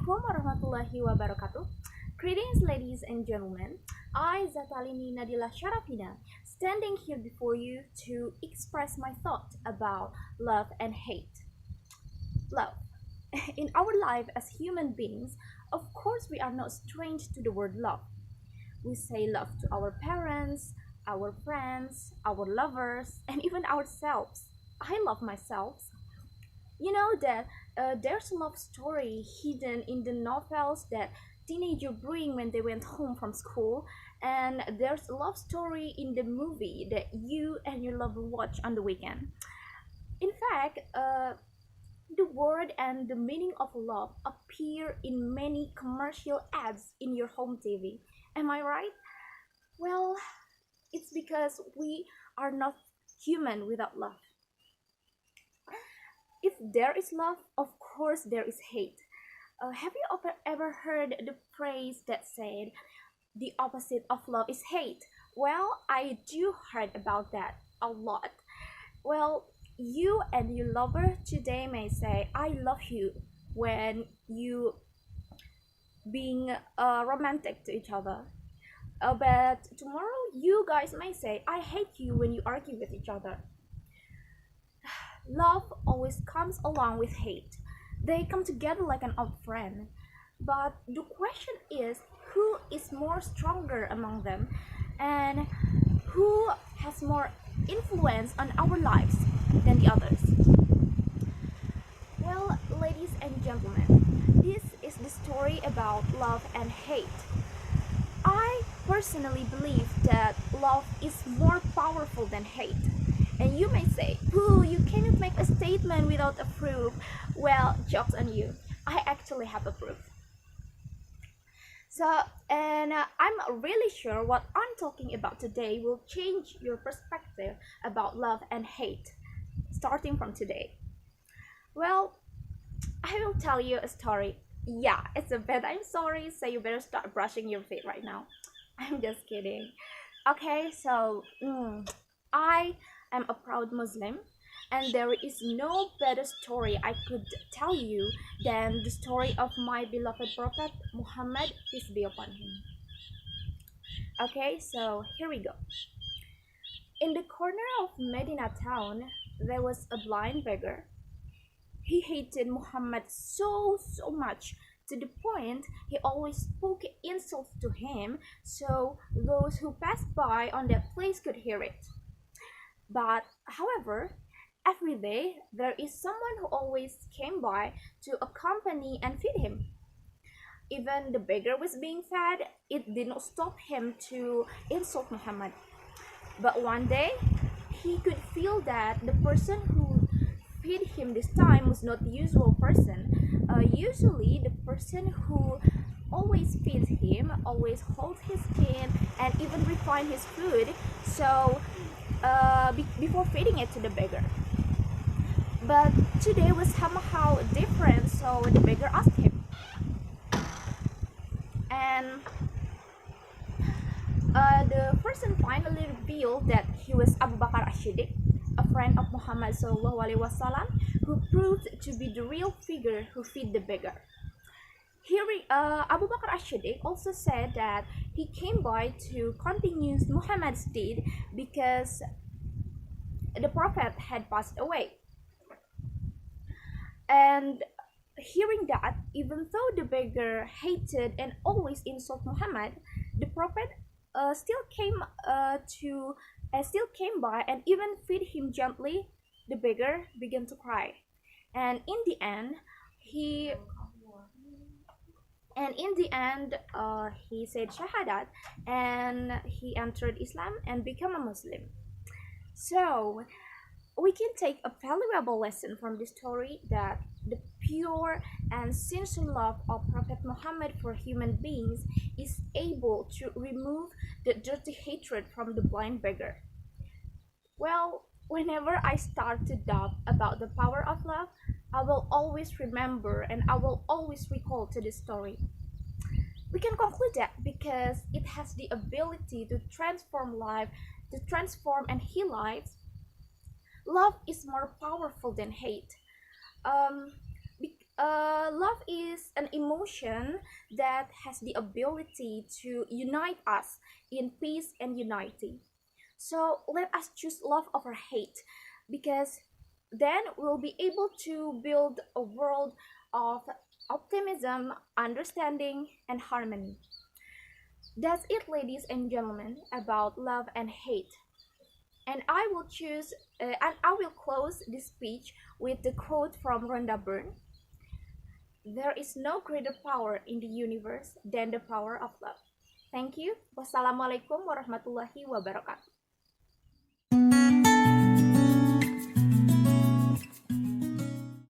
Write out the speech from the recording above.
Assalamualaikum warahmatullahi wabarakatuh. Greetings, ladies and gentlemen. I, Zatalini Nadhilah Syarafina, standing here before you to express my thought about love and hate. Love. In our life as human beings, of course, we are not strange to the word love. We say love to our parents, our friends, our lovers, and even ourselves. I love myself. You know that there's a love story hidden in the novels that teenagers bring when they went home from school, and there's a love story in the movie that you and your lover watch on the weekend. In fact, the word and the meaning of love appear in many commercial ads in your home TV. Am I right? Well, it's because we are not human without love. If there is love, of course there is hate. Have you ever heard the phrase that said the opposite of love is hate? Well, I do heard about that a lot. Well, you and your lover today may say I love you when you being romantic to each other. But tomorrow you guys may say I hate you when you argue with each other. Love always comes along with hate. They come together like an old friend. But the question is who is more stronger among them and who has more influence on our lives than the others? Well, ladies and gentlemen, this is the story about love and hate. I personally believe that love is more powerful than hate. And you may say, Pooh, you cannot make a statement without a proof. Well, joke's on you. I actually have a proof. I'm really sure what I'm talking about today will change your perspective about love and hate, starting from today. Well, I will tell you a story. Yeah, it's a bedtime story, so you better start brushing your teeth right now. I'm just kidding. Okay, so I am a proud Muslim, and there is no better story I could tell you than the story of my beloved Prophet Muhammad, peace be upon him. Okay, so here we go. In the corner of Medina town, there was a blind beggar. He hated Muhammad so much to the point he always spoke insults to him so those who passed by on that place could hear it. But, however, every day there is someone who always came by to accompany and feed him. Even the beggar was being fed, it did not stop him to insult Muhammad. But one day, he could feel that the person who fed him this time was not the usual person. Usually, the person who always feeds him always holds his skin and even refine his food. So before feeding it to the beggar. But today was somehow different, so the beggar asked him. And the person finally revealed that he was Abu Bakar Ashiddiq, a friend of Muhammad SAW, who proved to be the real figure who fed the beggar. Abu Bakr Ashiddiq also said that he came by to continue Muhammad's deed because the Prophet had passed away. And hearing that, even though the beggar hated and always insulted Muhammad, the Prophet still came by and even fed him gently. The beggar began to cry, and in the end, he said shahadat and he entered Islam and became a Muslim. So we can take a valuable lesson from this story that the pure and sincere love of Prophet Muhammad for human beings is able to remove the dirty hatred from the blind beggar. Well, whenever I start to doubt about the power of love, I will always remember and I will always recall to this story. We can conclude that because it has the ability to transform and heal lives, love is more powerful than hate. Love is an emotion that has the ability to unite us in peace and unity. So let us choose love over hate, because then we'll be able to build a world of optimism, understanding, and harmony. That's it, ladies and gentlemen, about love and hate. And I will close this speech with the quote from Rhonda Byrne: "There is no greater power in the universe than the power of love." Thank you. Wassalamualaikum warahmatullahi wabarakatuh.